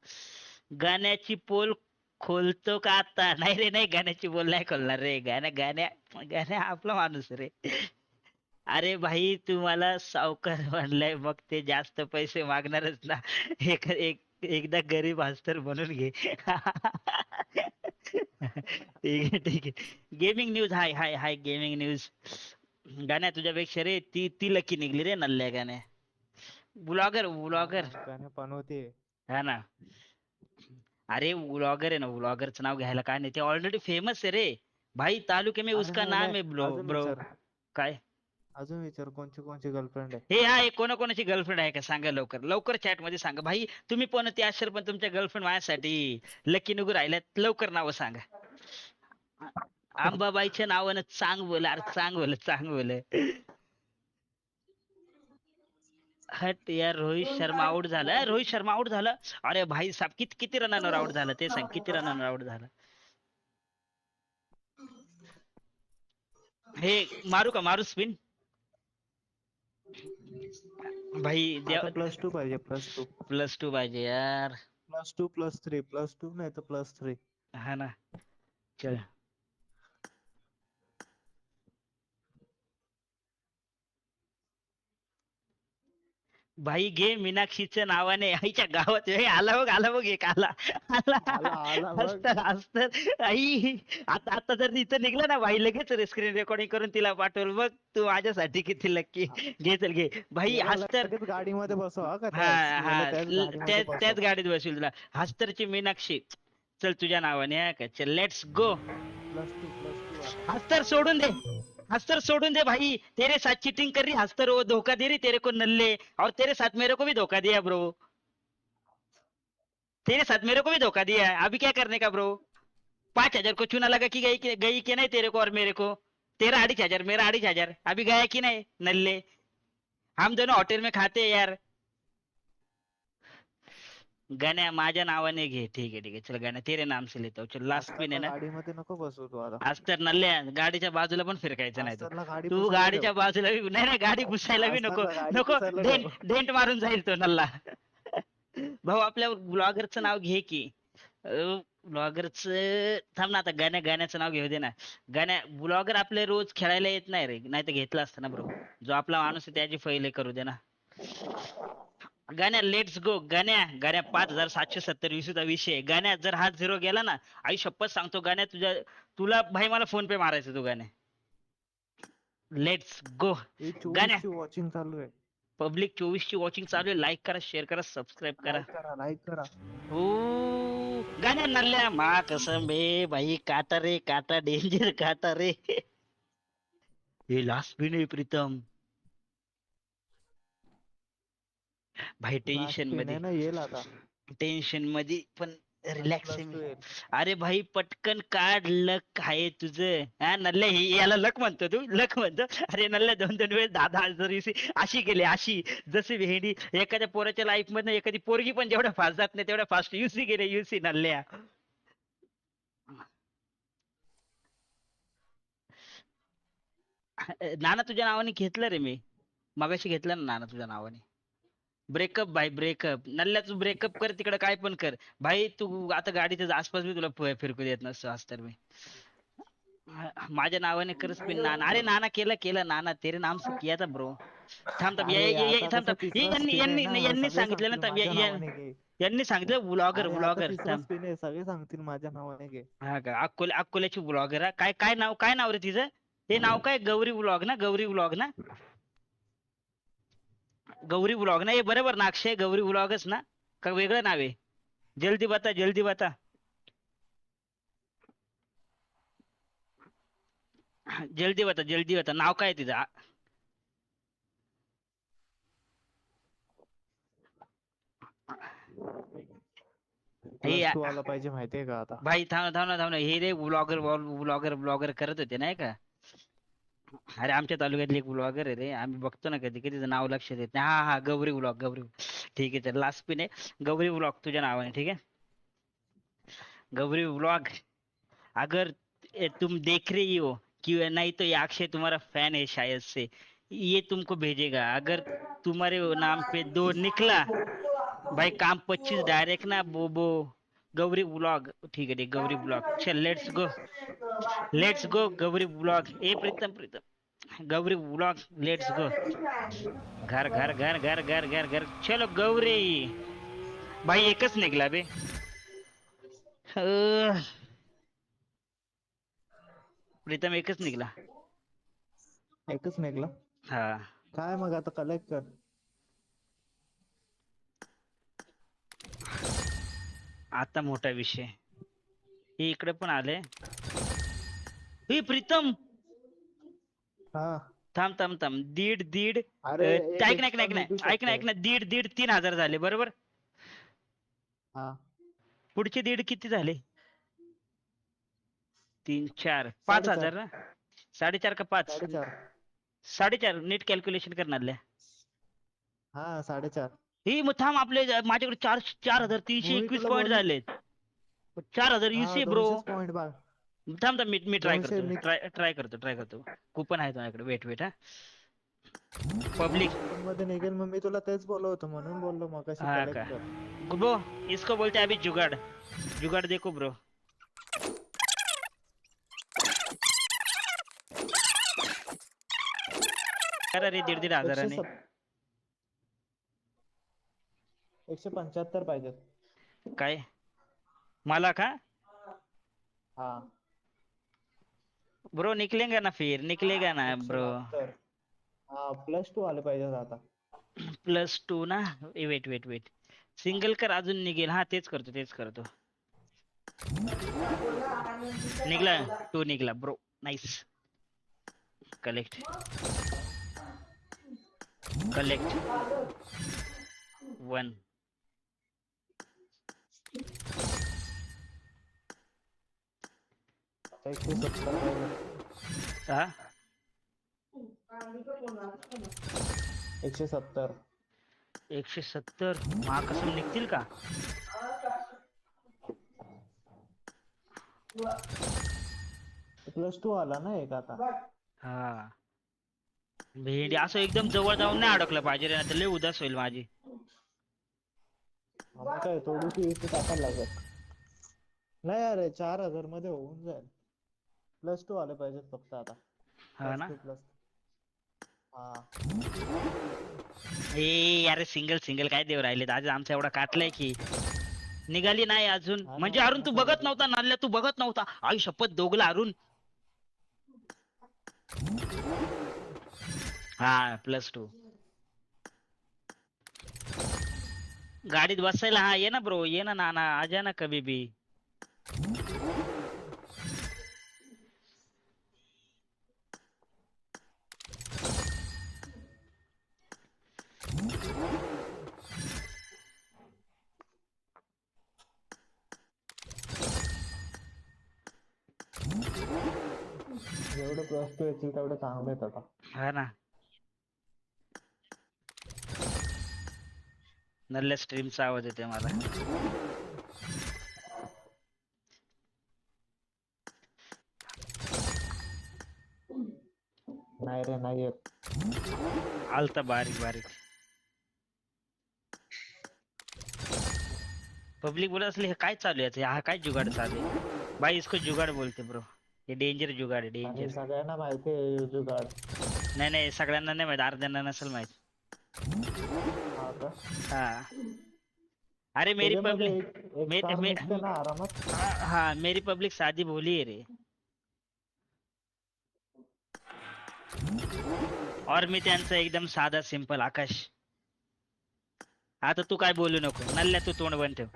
A: गाण्याची पोल खोलतो का आता? नाही रे नाही, गाण्याची बोल नाही खोलणार रे. गाण्या, गाण्या, गाण्या आपला माणूस रे. अरे भाई तुम्हाला सावकार म्हणलंय मग ते जास्त पैसे मागणारच ना. एकदा गरीब हस्तर म्हणून घे. ठीक आहे, ठीक आहे. गेमिंग न्यूज, हाय हाय हाय, गेमिंग न्यूज. गाण्या तुझ्यापेक्षा रे, ती ती लकी निघली रे नल्ल्या गाण्या. ब्लॉगर,
B: हा
A: ब्लॉगर.
B: ना, गाणे पण होते.
A: हा ना. अरे व्लॉगर आहे ना, व्लॉगरचं नाव घ्यायला काय नाही, ते ऑलरेडी फेमस आहे रे भाई, तालुके में
B: अरे
A: उसका
B: नाही
A: नाम
B: नाही,
A: है ब्रो,
B: अजून
A: ब्रो.
B: विचार.
A: काय?
B: अजून विचार कोणची कोणची गर्लफ्रेंड आहे.
A: हे हा एक कोणाकोणाची गर्लफ्रेंड आहे का सांगा लवकर लवकर चॅट मध्ये सांगा भाई. तुम्ही पण ते असेल पण तुमच्या गर्लफ्रेंड माझ्यासाठी लकी नुगू राहिल्यात लवकर नाव सांगा. अंबाबाईच्या नावानं चांग बोल अरे चांग बोल चांग बोल. हट यार रोहित शर्मा आउट झाला रोहित शर्मा आउट झाला. अरे भाई साहेब किती किती रनांवर आउट झाला ते सांग किती रनांवर आउट झाला. हे मारू का मारू स्पिन. भाई
B: आता +2 पाहिजे +2.
A: +2 पाहिजे यार.
B: +2 +3 +2 नाही तर +3.
A: हा ना चल. भाई घे मीनाक्षीच्या नावाने आईच्या गावात हे आला बघ एक आला आला
B: आला बघ.
A: हसत हसत आई आता आता जर इथं निघलं ना भाई लगेच स्क्रीन रेकॉर्डिंग करून तिला पाठवल बघ तू माझ्यासाठी किती लक्की. घे चल घे भाई
B: याला
A: हस्तर.
B: लगेच गाडीमध्ये बसव हा का
A: हा हा
B: त्याच गाडीमध्ये
A: त्याच
B: बसव.
A: गाडीत बसवील तुला. हस्तरची मीनाक्षी चल तुझ्या नावाने हा का चल लेट्स गो.
B: +2
A: हस्तर सोडून दे. हस्तर सोडून दे भाई तेरे साथ चीटिंग कर रही हस्तर वो धोखा दे रही तेरे को नल्ले और तेरे साथ मेरे को भी धोखा दिया ब्रो. तेरे साथ मेरे को भी धोखा दिया है अभी क्या करने का ब्रो. 5,000 को चूना लगा कि गई कि नहीं तेरे को और मेरे को. तेरा 2,500 मेरा 2,500 अभी गया कि नहीं नल्ले. हम दोनों होटल में खाते हैं यार. गण्या माझ्या नावाने घे ठीक आहे चल गण्या तेरे नाम से लेता हूँ चल लास्ट पिन आहे ना.
B: गाडीमध्ये नको बसू तू आता.
A: आज तर नल्ल्या गाडीच्या बाजूला पण फिरकायचं नाही
B: हस्तरला गाडी
A: तू
B: पुसायला
A: गाडीच्या बाजूला नाही नाही गाडी पुसायला बी नको
B: हस्तरला गाडी
A: नको
B: पुसायला
A: डेंट
B: नको.
A: डेंट मारून जाईल तो नल्ला. भाऊ आपल्या ब्लॉगरचं नाव घे की. ब्लॉगरचं थांब ना आता गाण्याचं नाव घेऊ दे ना. गाण्या ब्लॉगर आपले रोज खेळायला येत नाही रे नाही तर घेतला असतं ना ब्रो. जो आपला माणूस आहे त्याची पहिले करू दे ना. गाण्या लेट्स गो गाण्या 5,770 विसूचा विषय गाण्या जर हा 0 गेला ना आई शपथ सांगतो गाण्या तुला भाई मला फोन पे मारायचं तू गाण्या. Let's go. गाण्या
B: वॉचिंग चालू आहे.
A: पब्लिक 24 ची वॉचिंग चालू आहे लाईक करा शेअर करा सबस्क्राईब करा.
B: लाईक करा.
A: हो गाण्या नल्ल्या मा कसम बे भाई काटा रे काटा डेंजर काटा रे. हे लास्ट भी नाही प्रीतम. भाई टेन्शन मध्ये
B: येईल आता.
A: टेन्शन मध्ये पण रिलॅक्स
B: +2
A: अरे भाई पटकन काढ लक आहे तुझं हा नल्ल्या याला लक म्हणतो तू लक म्हणतो अरे नल्ल्या 2-2 वेळेस 10,000 अशी गेली अशी जशी भेंडी एखाद्या पोराच्या लाईफ मध्ये एखादी पोरगी पण जेवढ्या फास्ट जात नाही तेवढ्या फास्ट युसी गेले युसी नल्ल्या. नाना तुझ्या नावाने घेतलं रे मी मगाशी घेतलं ना नाना तुझ्या नावाने. ब्रेकअप भाई ब्रेकअप नल्ल्या तू ब्रेकअप कर तिकडे काय पण कर भाई तू आता गाडीच्या आसपास मी तुला फिरकू देत नसतो आज तर मी. माझ्या नावाने करच पिन नाना अरे नाना केलं नाना तेरे नाम से किया था ब्रो. थांब थांब यांनी सांगितलं ना यांनी सांगितलं ब्लॉगर
B: सगळे सांगतील माझ्या नावाने घे.
A: हा का अकोल्याची ब्लॉगर काय नाव रे तिचं. हे नाव काय गौरी ब्लॉग ना गौरी ब्लॉग ना. गौरी ब्लॉग ना हे बरोबर ना अक्षय गौरी ब्लॉगच ना का वेगळं नाव आहे. जल्दी बता जल्दी बता नाव काय तिचं.
B: आला पाहिजे माहितीये का आता.
A: भाई थांब ना हे रे ब्लॉगर करत होते नाही का. अरे आमच्या तालुक्यातले एक ब्लॉगर आहे रे आम्ही बघतो ना कधी कधी नाव लक्षात येत नाही. हा गौरी ब्लॉग ठीक आहे चल लास्ट पिन आहे गौरी ब्लॉग तुझ्या नावाने ठीक है. गौरी ब्लॉग अगर तुम देख रही हो कि नहीं तो ये अक्षय तुम्हारा फैन है शायद से ये तुमको भेजेगा अगर तुम्हारे नाम पे 2 निकला भाई काम 25 डायरेक्ट ना बोबो. गौरी ब्लॉग ठीक है गौरी ब्लॉग चल let's go Gauri blog A Pritam Gauri blog let's go. घर चलो गौरी भाई एकच निघला बे. प्रीतम एकच निघला हा.
B: काय मग आता कलेक्ट कर.
A: आता मोठा विषय हे इकडे पण आले. हे प्रीतम थांब थांब थांब दीड दीड
B: अरे एक
A: ऐक ना ऐक ना
B: extra
A: ऐक ना
B: भेटू
A: ऐक ना ऐक
B: शकतो.
A: ना दीड दीड 3,000 झाले बरोबर.
B: हा
A: पुढचे दीड किती झाले? 3 4
B: साडेचार
A: 5,000 ना. 4.5 का 5?
B: 4.5.
A: 4.5 नीट कॅल्क्युलेशन करणार.
B: हा 4.5.
A: ही मग थांब आपले माझ्याकडे 4,321
B: तुला
A: पॉईंट
B: बोल.
A: झालेत. 4,000
B: हा
A: युसी ब्रो.
B: 200 पॉइंट बघ.
A: थांब थांब मी ट्राय
B: 200
A: करतो
B: मी
A: ट्राय करतो. कूपन आहे माझ्याकडे. वेट वेट हा. पब्लिक.
B: पण मध्ये निघेल, मग मी तुला तेच बोललो होतो, म्हणून बोललो मग कशी
A: हाँ का
B: कलेक्ट कर.
A: ब्रो, इसको बोलते हैं अभी जुगाड़. जुगाड़ देखो ब्रो. करा रे 1.5 हजाराने.
B: 175 पाहिजेत.
A: काय मला का
B: हा
A: ब्रो? निकलेगा ना, फिर निकलेगा ना ब्रो.
B: 172. हा +2 आले पाहिजेत आता.
A: +2 ना. Wait wait weight. सिंगल कर अजून निघेल. हा तेच करतो. निघला 2 निघला ब्रो. नाइस. कलेक्ट 1.
B: 170 पाहिजे.
A: हा
B: 170.
A: 170 महाकसम निघतील का?
B: +2 आला ना एक आता.
A: हा भेंडी असं एकदम जवळ जाऊन नाही अडकलं पाहिजे रे, नाही तर लय उदास होईल माझी.
B: मग काय थोडीशी इथे टाकायला लागेल. नाही अरे 4,000 मध्ये होऊन जाईल. +2 आले पाहिजेत फक्त आता.
A: हा ना.
B: +2. हा
A: ए अरे सिंगल काय देव राहिले आज आमचा एवढा काटलाय की निघाली नाही अजून.
B: हा ना,
A: म्हणजे अरुण तू
B: म्हणूनच
A: बघत
B: होतं
A: नव्हता नाल्या, तू बघत नव्हता. आई शपथ दोघला अरुण. हा +2 गाडीत बसायला. हा ये ना ब्रो, ये ना नाना, आजा ना कभी भी.
B: जेवढं +2 येतील तेवढं चांगलं आहेत आता.
A: हा ना. नल्ल्या स्ट्रीमचा आवाज येते मला.
B: नाही रे नाही येत.
A: आलता बारीक बारीक. पब्लिक बोलत असले हे काय चालू आहे, हा काय जुगाड चालू आहे भाई? इसको जुगाड बोलते ब्रो. हे डेंजर जुगाड आहे,
B: आणि
A: डेंजर.
B: सगळ्यांना माहिती आहे जुगाड.
A: नाही सगळ्यांना नाही माहित, अर्ध्यांना नसेल माहित.
B: हा का?
A: हा अरे मेरी
B: त्याच्यामध्ये
A: पब्लिक
B: एक स्टार निघते ना आरामात.
A: हाँ मेरी पब्लिक साधी भोली है रे. और मी त्यांचा एकदम साधा सिंपल आकाश. आता तू काय बोलू नको नल्ल्या, तू तोंड बंद ठेव.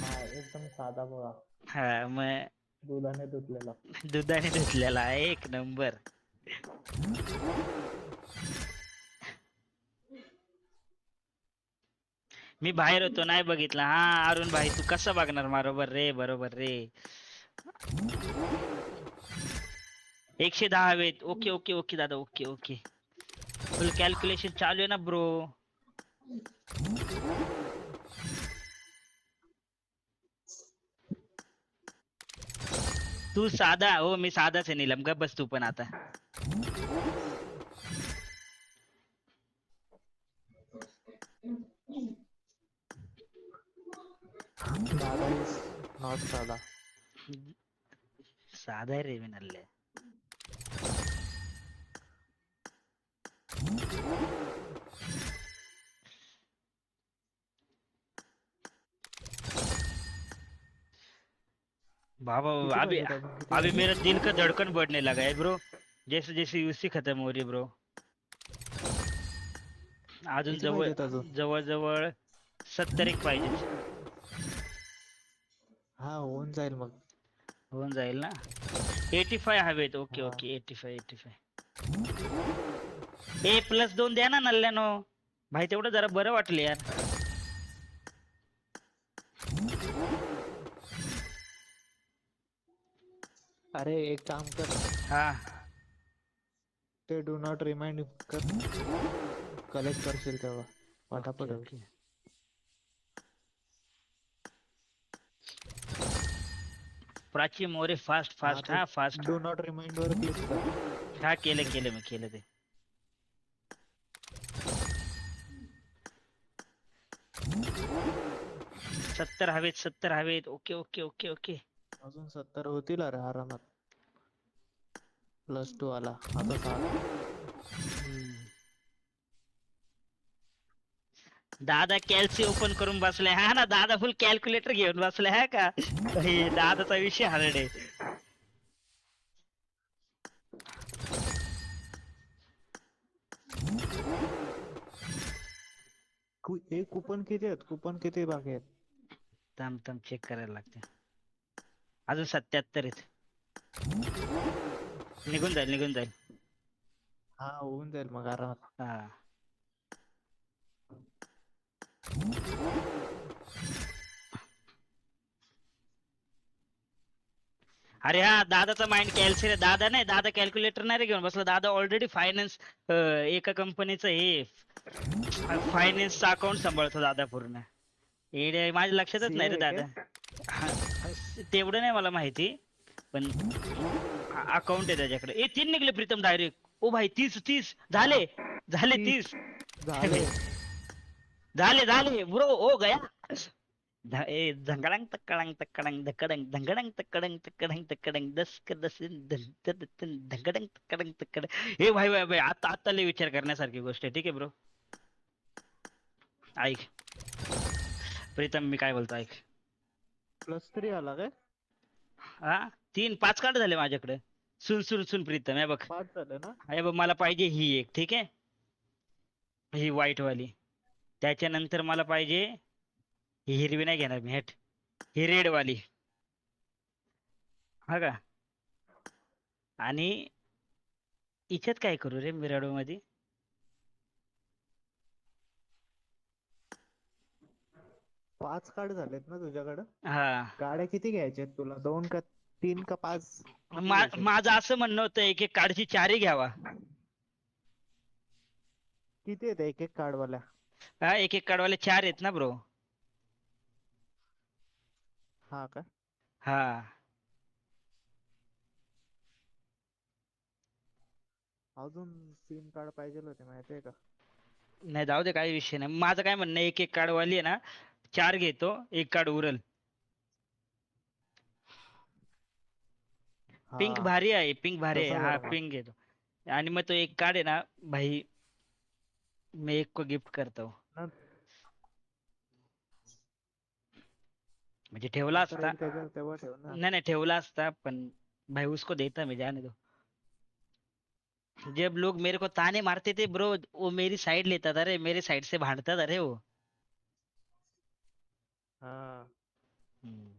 B: हा एकदम साधा भोळा.
A: हा मग
B: दुधाने धुतलेला.
A: दुधाने धुतलेला आहे, एक नंबर. मी बाहेर होतो नाही बघितला. हा अरुण भाई तू कसं बघणार? बरोबर रे. 110 हवेत. ओके दादा, ओके. फुल कॅल्क्युलेशन चालू आहे ना ब्रो. तू साधा हो, मी साधाच आहे नीलम. गप बस तू पण आता.
B: दादा इज नॉट साधा.
A: साधा आहे रे मी नल्ले. बाबा
B: किती
A: अभी
B: पाहिजे अजून? किती
A: अभी
B: पाहिजे?
A: मेरा दिल का धड़कन बढ़ने लगा है ब्रो. जैसे जैसे यूसी खत्म हो रही ब्रो. अजून
B: किती पाहिजेत अजून?
A: जवळ 70 एक पाहिजे.
B: हा होऊन जाईल मग.
A: होऊन जाईल ना. 85 हवेत. ओके
B: हा
A: ओके 85. ए +2 द्या ना नल्ल्यानो. भाई तेवढं जरा बरं वाटलं यार.
B: अरे एक काम कर,
A: हा
B: ते डू नॉट रिमाइंड कर, कलेक्ट करशील तेव्हा पटापट
A: ओके
B: होईल.
A: ओके. प्राची मोरे फास्ट
B: हा
A: फास्ट
B: ते
A: हा फास्ट.
B: डू नॉट रिमाइंड वर क्लिक कर.
A: हा केलं मी केलं ते. सत्तर हवेत 70 हवेत. Okay okay okay okay.
B: अजून 70 होतील अरे आरामात. +2 आला आता 60.
A: हम्म. दादा कॅल्सी ओपन करून बसलाय. हा ना दादा फुल कॅल्क्युलेटर घेऊन बसलाय हा का. हे दादाचा विषय हार्ड आहे.
B: एक कुपन किती आहेत, कुपन किती बाकी आहेत?
A: थांब थांब चेक करायला लागते. अजून 77 आहेत. निघून जाईल निघून जाईल.
B: हा होऊन जाईल मग आरामात.
A: हा अरे हा दादाचा माइंड कॅल्सी. दादा नाही, दादा कॅल्क्युलेटर नाही रे घेऊन बसला. दादा ऑलरेडी फायनान्स, एका कंपनीचं हे फायनान्सचं अकाउंट सांभाळतो दादा पूर्ण. हे माझ्या लक्षातच नाही रे
B: सीए
A: दादा.
B: काय?
A: हा, तेवढं नाही मला माहिती, पण अकाउंट आहे त्याच्याकडे. 3 निघले प्रीतम डायरेक्ट. ओ भाई 30
B: हा
A: झाले. झाले
B: 30
A: 30.
B: झाले.
A: झाले झाले ब्रो हो गया. झंगडंग तक्कडंग तक्कडंग धकडंग धंगडंग तक्कडंग तक्कडंग तक्कडंग दस क दस धंगडंग तक्कडंग तक्कडंग. हे भाई भाई भाई आता आता लय विचार करण्यासारखी गोष्ट आहे. ठीक आहे ब्रो, ऐक प्रीतम मी काय बोलतो ऐक.
B: +3 आला काय?
A: हा 5 कार्ड झाले माझ्याकडे. सुन सुन सुन प्रीतम हे बघ.
B: 5 झाले ना?
A: हे बघ मला पाहिजे ही एक. ठीक आहे, ही व्हाईट वाली. त्याच्यानंतर मला पाहिजे ही हिरवी नाही घेणार मी, हट. ही रेड वाली, हा का. आणि इच्यात काय करू रे मिराडो मध्ये.
B: 5 कार्ड झालेत ना तुझ्याकडं?
A: हा
B: गाड्या किती घ्यायच्या आहेत तुला, 2 का 3 का 5? किती घ्यायच्या आहेत?
A: माझं असं म्हणणं होतं एक एक कार्डची 4ही घ्यावा.
B: किती आहेत एक एक कार्ड वाल्या?
A: हा एक एक कार्डवाले 4 आहेत ना ब्रो.
B: हा का?
A: हा
B: अजून 3 कार्ड पाहिजे होते माहितीये का?
A: नाही जाऊ दे काही विषय नाही. माझं काय म्हणणं आहे, एक एक कार्डवाली आहे ना 4 घेतो, एक कार्ड उरल.
B: हा
A: पिंक भारी आहे, पिंक भारी आहे.
B: तसं
A: हा
B: कर मग.
A: पिंक घेतो. आणि मग तो एक कार्ड आहे ना भाई, मैं एक को गिफ्ट करता हूँ.
B: न-
A: म्हणजे ठेवला
B: नंतर
A: असता.
B: येईल त्याच्यावर तेव्हा ठेव ना.
A: नहीं नहीं ठेवला असता, पण भाई उसको देता मैं, जाने दो. जब लोग मेरे को ताने मारते थे ब्रो, वो मेरी साइड लेता था रे, मेरे साइड से भांडता था रे वो.
B: हा
A: हम्म.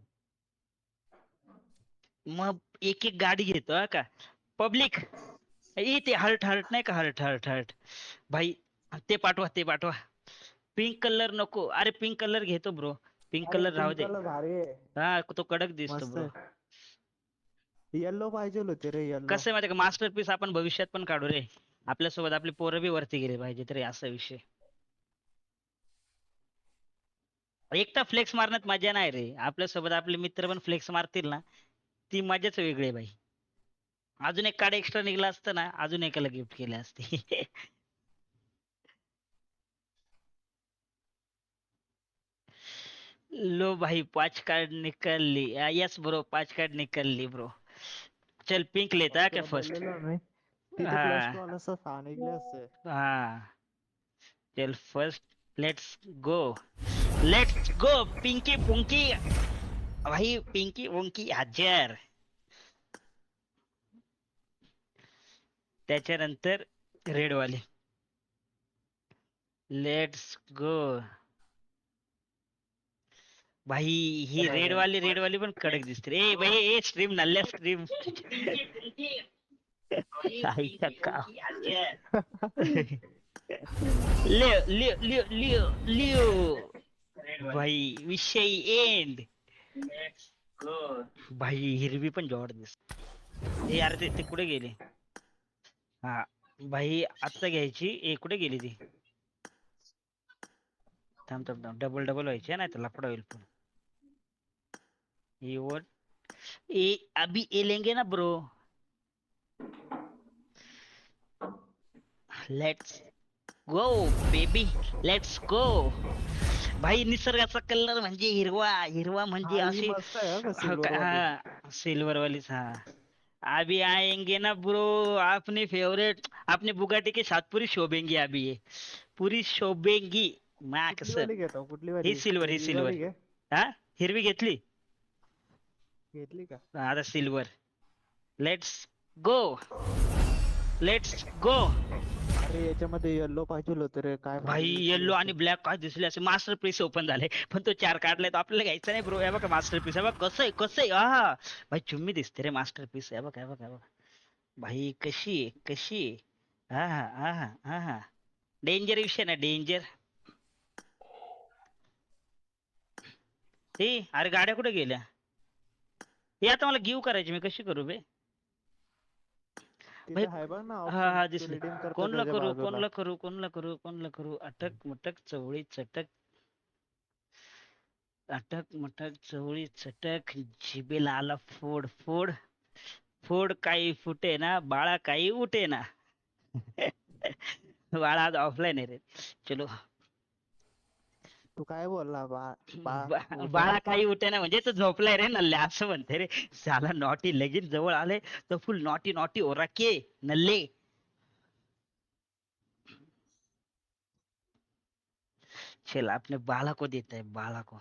A: मग एक एक गाडी घेतो हा का. पब्लिक ते हर्ट हर्ट नाही का, हर्ट हर्ट हर्ट भाई. ते पाठवा ते पाठवा. पिंक कलर नको. अरे पिंक कलर घेतो ब्रो, पिंक
B: अरे
A: कलर राहू
B: पिंक
A: दे.
B: कलर भारी आहे,
A: हा तो कडक दिसतो
B: मस्त
A: ब्रो.
B: आहे. येल्लो पाहिजे होते रे, येल्लो.
A: कसं आहे माहिती का, मास्टरपीस आपण भविष्यात पण काढू रे. आपल्यासोबत आपली पोरं बी वरती गेले पाहिजे तरी, असा विषय. एकटा फ्लेक्स मारण्यात मजा नाही रे. आपल्यासोबत आपले मित्र पण फ्लेक्स मारतील ना, ती मजाच वेगळी आहे भाई. अजून एक कार्ड एक्स्ट्रा निघला असतं ना, अजून एकाला गिफ्ट केले असते. लो भाई 5 कार्ड निकल ली. यस ब्रो 5 कार्ड निकल ली ब्रो. चल पिंक
B: मग
A: लेता है क्या
B: तुला
A: फर्स्ट.
B: बोललेलो मी, तिथे
A: हाँ
B: +2 आला असता 6 निघले असते.
A: हाँ चल first. Let's go, let's go पिंकी पुंकी. भाई पिंकी पुंकी हजार. त्याच्यानंतर रेड वाले. Let's go. भाई ही रेड वाली पण कडक दिसते रे. ए भाई ए स्ट्रीम नल्ल्या स्ट्रीम. आईच्या का. Leo Leo Leo Leo Leo भाई विषय एंड. भाई हिरवी पण जॉड दिसते. ए यार ते कुठे गेले. हा भाई आत्ता घ्यायची. ए कुठे गेली ती. थांब थांब थांब डबल डबल व्हायची ना तर लफडा होईल पण. ये वर ए अभी ए लेंगे ना bro. Let's go baby let's go. भाई निसर्गाचा कलर म्हणजे हिरवा हिरवा म्हणजे
B: हा ही
A: अशी
B: मस्त आहे हा सिल्वर वाली.
A: हा सिल्वर वालीच हा. अभी आएंगे ना ब्रो अपने फेवरेट अपने बुगाटी के साथ पूरी शोभेंगी अभी ये पूरी शोभेंगी.
B: कुठली
A: मार्क्स
B: वाली घेतो कुठली
A: ही
B: वाली
A: सिल्वर ही
B: हिरवी
A: सिल्वर.
B: वाली घे.
A: हा हिरवी घेतली.
B: घेतली का.
A: आता सिल्वर. लेट्स गो लेट्स गो.
B: अरे याच्यामध्ये येल्लो पाहिजे होतं रे काय
A: भाई
B: भारी दिसली
A: येल्लो आणि
B: असती.
A: ब्लॅक काय दिसले असे मास्टर पीस ओपन झाले पण तो 4 काढलाय तो आपल्याला घ्यायचा नाही ब्रो. हे बघा मास्टर पीस हे बघ कसं आहे हा. भाई चुम्मी दिसते रे मास्टर पीस. हे बघ हे बघ हे बघ. भाई कशी आहे कशी आहे. हा हा हा हा हा डेंजर विषय ना डेंजर. हे अरे गाड्या कुठे गेल्या. हे आता मला गिव्ह करायची मी कशी करू बे. भाई
B: तिथे आहे बघ ना
A: हा
B: ऑप्शन
A: हा
B: तू
A: दिसले.
B: रिडीम करतो
A: कोणला
B: त्याच्या
A: करू
B: बाजूला.
A: कोणला करू कोणला करू कोणला करू अटक मटक चवळी चटक. अटक मटक चवळी चटक जिबेला आला फोड फोड. फोड काही फुटे ना बाळा काही उठे ना. बाळा आज ऑफलाईन आहे रे. चलो
B: तू काय बोलला बा उठे
A: बाळा
B: ना.
A: काही उठे ना म्हणजे तो झोपलाय रे नल्ले असं म्हणते रे. साला नॉटी लगीन जवळ आले तर फुल नॉटी नॉटी ओराके नल्ले. चल अपने बाला को देता है बाला को.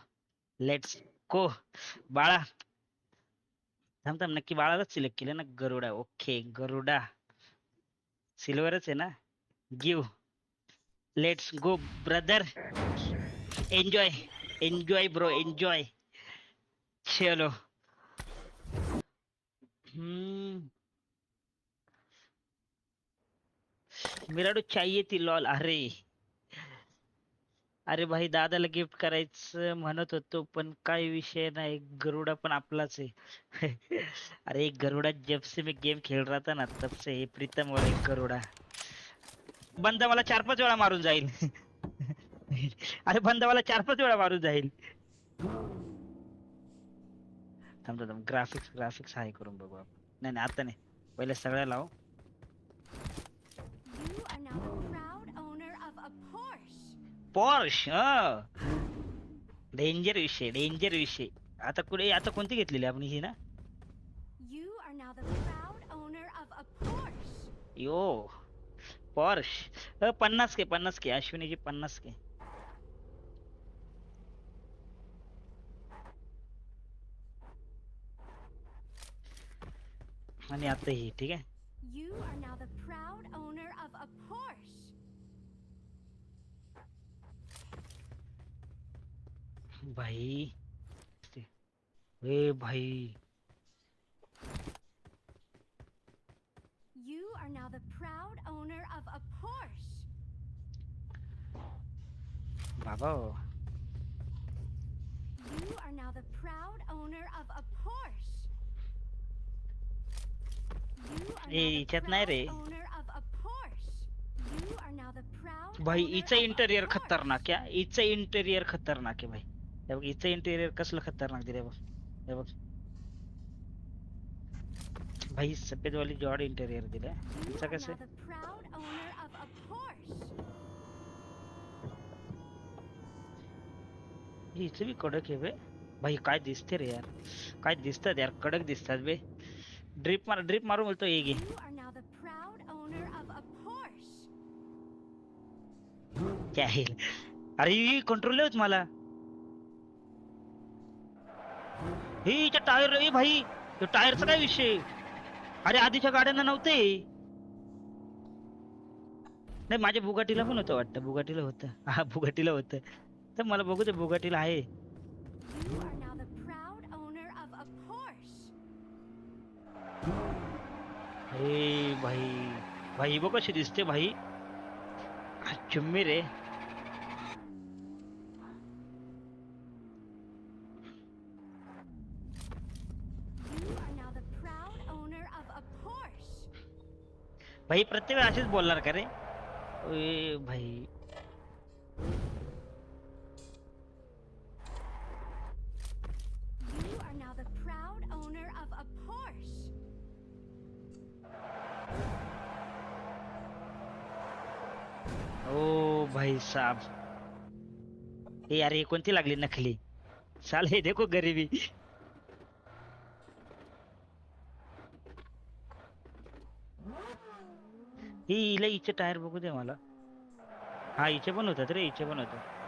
A: लेट्स को बाळा. थांब थांब नक्की बाळालाच सिलेक्ट केलं ना. गरुडा ओके गरुडा सिल्वरच आहे ना. Give let's go brother. Enjoy enjoy bro enjoy. चलो हम्म मिराडू चाहिए ती लॉल. अरे अरे भाई दादाला गिफ्ट करायचं म्हणत होतो पण काय विषय नाही. गरुडा पण आपलाच आहे. अरे गरुडा जब से मैं गेम खेल रहा था ना तब से हे प्रीतम और एक गरुडा. बंदा मला 4-5 वेळा मारून जाईल. अरे बंदा मला 4-5 वेळा मारून जाईल. थांब थांब थांब ग्राफिक्स ग्राफिक्स हाय करून बघू आपण. नाही नाही आता नाही पहिले सगळ्या लाव.
C: You are now the proud owner of a Porsche.
A: Porsche danger विषय डेंजर विषय. आता कुठे आता कोणती घेतलेली आपण ही ना.
C: You are now the proud owner of a Porsche.
A: Yo Porsche 50K अश्विनीची 50K. आणि आता ही ठीक आहे.
C: You are now the proud owner of a Porsche.
A: भाई ए भाई
C: You are now the proud owner of a Porsche.
A: बाबा
C: You are now the proud owner of a Porsche. You are
A: A
C: now the
A: हिच्यात नाही रे.
C: proud owner of a Porsche. You are now the proud
A: भाई
C: owner
A: हिचं
C: of a
A: interior
C: Porsche.
A: खतरनाक आहे. हिचं interior खतरनाक आहे भाई. हे बघ हिचं इंटेरियर कसलं खतरनाक दिलंय बघ. हे बघ भाई सफेद वाली जॉड इंटेरियर दिलंय.
C: You
A: हिचं
C: are
A: कसं
C: now the proud owner of a Porsche.
A: हिचं बी कडक आहे बे. भाई काय दिसते रे यार. काय दिसतात यार कडक दिसतात बे. ड्रिप मारू बोलतो हे घे.
C: You are now the proud owner of a Porsche.
A: काय आहे? अरे कंट्रोल होत मला. हे हिच्या टायर रे भाई. तो टायरचा काय विषय. अरे आधीच्या गाड्यांना नव्हते. नाही माझ्या बुगाटीला पण होतं वाटतं. बुगाटीला होतं हा बुगाटीला होतं. तर मला बघू दे बुगाटीला आहे.
C: You
A: भाई बघ कशी दिसते भाई. चुम्मी रे.
C: You are now the proud owner of a Porsche.
A: भाई प्रत्येक वेळी असेच बोलणार का रे? ओए भाई.
C: You are now the proud owner of a Porsche.
A: ओ भाई साहब. हे यार हे कोणती लागली नकली? साले देखो गरीबी. ही हिला हिचे टायर बघू दे मला. हा हिचे पण होतात रे, हिचे पण होतात.